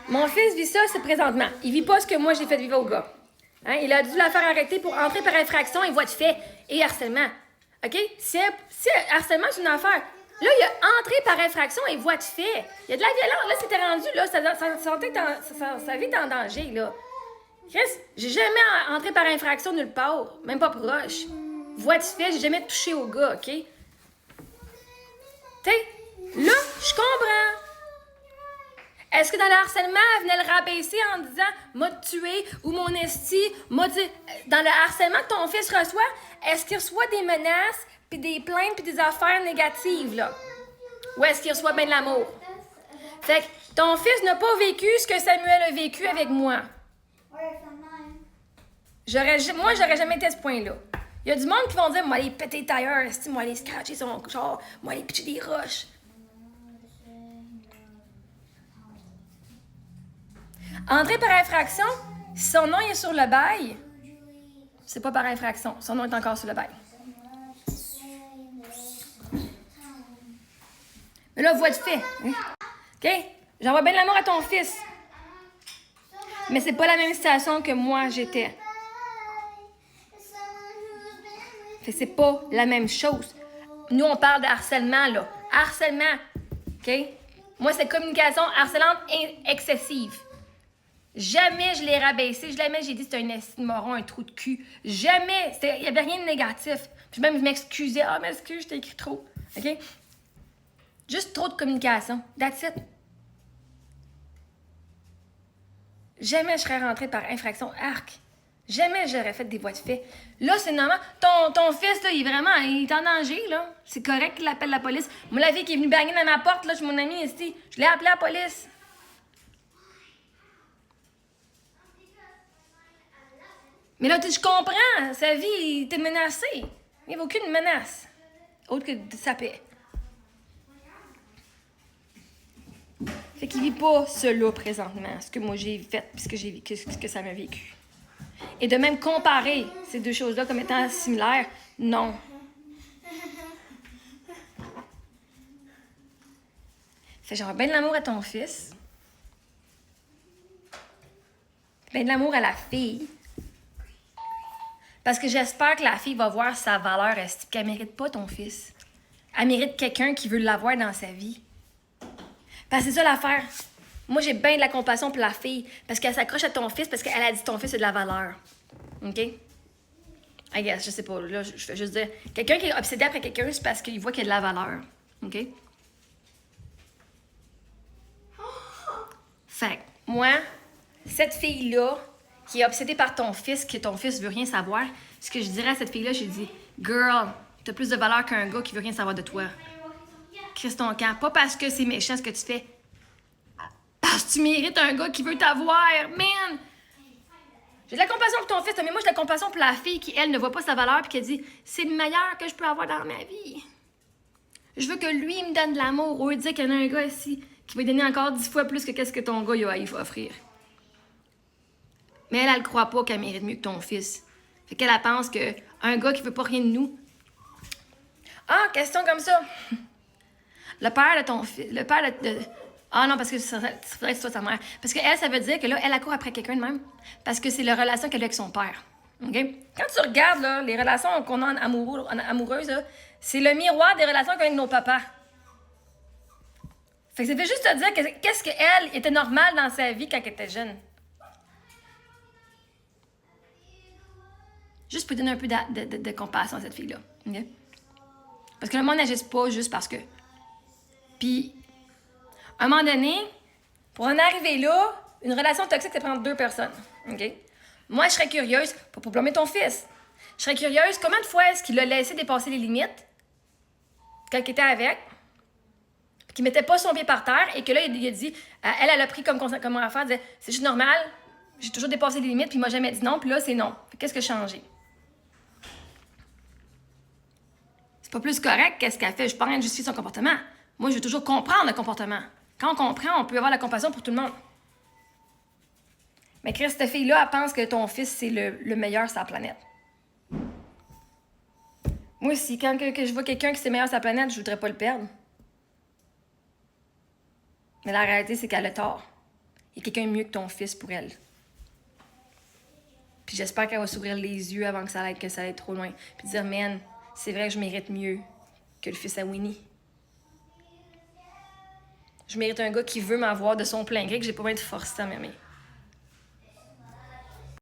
Mon fils vit ça, c'est présentement. Il vit pas ce que moi j'ai fait vivre au gars. Hein? Il a dû la faire arrêter pour entrer par infraction et voie de fait et harcèlement. OK? Si harcèlement, c'est une affaire. Là, il a entré par infraction et voie de fait. Il y a de la violence. Là, c'était rendu, là, sa vie est en danger, là. Chris, j'ai jamais entré par infraction nulle part. Même pas proche. Voie de fait, j'ai jamais touché au gars, OK? T'sais, là, je comprends. Est-ce que dans le harcèlement, elle venait le rabaisser en disant « m'a tué » ou « mon esti », m'a dit... Dans le harcèlement que ton fils reçoit, est-ce qu'il reçoit des menaces, puis des plaintes, puis des affaires négatives, là? Ou est-ce qu'il reçoit bien de l'amour? Fait que ton fils n'a pas vécu ce que Samuel a vécu avec moi. Moi, j'aurais jamais été à ce point-là. Il y a du monde qui vont dire « moi, aller péter les tailleurs, moi, aller scratcher son char, moi, aller pitcher des roches. » Entrer par infraction, si son nom est sur le bail, c'est pas par infraction. Son nom est encore sur le bail. Mais là, voie de fait. Hein? OK? J'envoie bien de l'amour à ton fils. Mais c'est pas la même situation que moi, j'étais. Fait que c'est pas la même chose. Nous, on parle de harcèlement, là. Harcèlement. OK? Moi, c'est communication harcelante excessive. Jamais je l'ai rabaissé. Jamais j'ai dit que c'était un esti de moron, un trou de cul. Jamais. Il n'y avait rien de négatif. Puis même, je m'excusais. Ah, m'excuse, je t'ai écrit trop. OK? Juste trop de communication. That's it. Jamais je serais rentrée par infraction arc. Jamais j'aurais fait des voies de fait. Là, c'est normal. Ton fils, là, il est en danger, là. C'est correct qu'il appelle la police. Moi, la fille qui est venue bagner dans ma porte, là, je suis mon amie ici. Je l'ai appelé la police. Mais là, je comprends. Sa vie, il était menacée. Il n'y avait aucune menace. Autre que de sa paix. Fait qu'il vit pas cela présentement, ce que moi j'ai fait, puis ce que ça m'a vécu. Et de même comparer ces deux choses-là comme étant similaires, non. Fait genre ben de l'amour à ton fils. Ben de l'amour à la fille. Parce que j'espère que la fille va voir sa valeur, qu'elle mérite pas ton fils. Elle mérite quelqu'un qui veut l'avoir dans sa vie. Parce que c'est ça l'affaire. Moi, j'ai bien de la compassion pour la fille. Parce qu'elle s'accroche à ton fils parce qu'elle a dit ton fils a de la valeur. OK? I guess, je sais pas. Là, je fais juste dire. Quelqu'un qui est obsédé après quelqu'un, c'est parce qu'il voit qu'il y a de la valeur. OK? Fait que, moi, cette fille-là, qui est obsédée par ton fils, que ton fils veut rien savoir, ce que je dirais à cette fille-là, j'ai dit, girl, t'as plus de valeur qu'un gars qui veut rien savoir de toi. Crisse ton camp. Pas parce que c'est méchant ce que tu fais. Parce que tu mérites un gars qui veut t'avoir. Man! J'ai de la compassion pour ton fils, mais moi, j'ai de la compassion pour la fille qui, elle, ne voit pas sa valeur et qui a dit c'est le meilleur que je peux avoir dans ma vie. Je veux que lui, il me donne de l'amour. Au lieu de dire qu'il y en a un gars ici qui va lui donner encore 10 fois plus que qu'est-ce que ton gars il va offrir. Mais elle ne croit pas qu'elle mérite mieux que ton fils. Fait qu'elle pense qu'un gars qui veut pas rien de nous. Ah, question comme ça. Le père de ton fils. Le père de. Ah non, parce que ça faudrait que ce soit sa mère. Parce qu'elle, ça veut dire que là, elle accourt après quelqu'un de même. Parce que c'est la relation qu'elle a avec son père. OK? Quand tu regardes là, les relations qu'on a en amoureuses, là, c'est le miroir des relations qu'on a avec nos papas. Fait que ça fait juste te dire qu'est-ce qu'elle était normale dans sa vie quand elle était jeune. Juste pour donner un peu de compassion à cette fille-là. OK? Parce que le monde n'agisse pas juste parce que. Puis, à un moment donné, pour en arriver là, une relation toxique, ça prend 2 personnes. OK? Moi, je serais curieuse, pas pour blâmer ton fils, je serais curieuse, combien de fois est-ce qu'il a laissé dépasser les limites quand il était avec, puis qu'il mettait pas son pied par terre, et que là, il a dit, elle a pris comme affaire, disait, c'est juste normal, j'ai toujours dépassé les limites, puis il m'a jamais dit non, puis là, c'est non. Qu'est-ce que j'ai changé? C'est pas plus correct qu'est-ce qu'elle fait, je suis pas en train de justifier son comportement. Moi, je veux toujours comprendre le comportement. Quand on comprend, on peut avoir la compassion pour tout le monde. Mais Chris, cette fille-là, elle pense que ton fils, c'est le meilleur sur la planète. Moi aussi, quand je vois quelqu'un qui c'est meilleur sur la planète, je voudrais pas le perdre. Mais la réalité, c'est qu'elle a tort. Il y a quelqu'un mieux que ton fils pour elle. Puis j'espère qu'elle va s'ouvrir les yeux avant que ça aille trop loin. Puis dire, man, c'est vrai que je mérite mieux que le fils à Winnie. Je mérite un gars qui veut m'avoir de son plein gré, que j'ai pas besoin de forcer à m'aimer.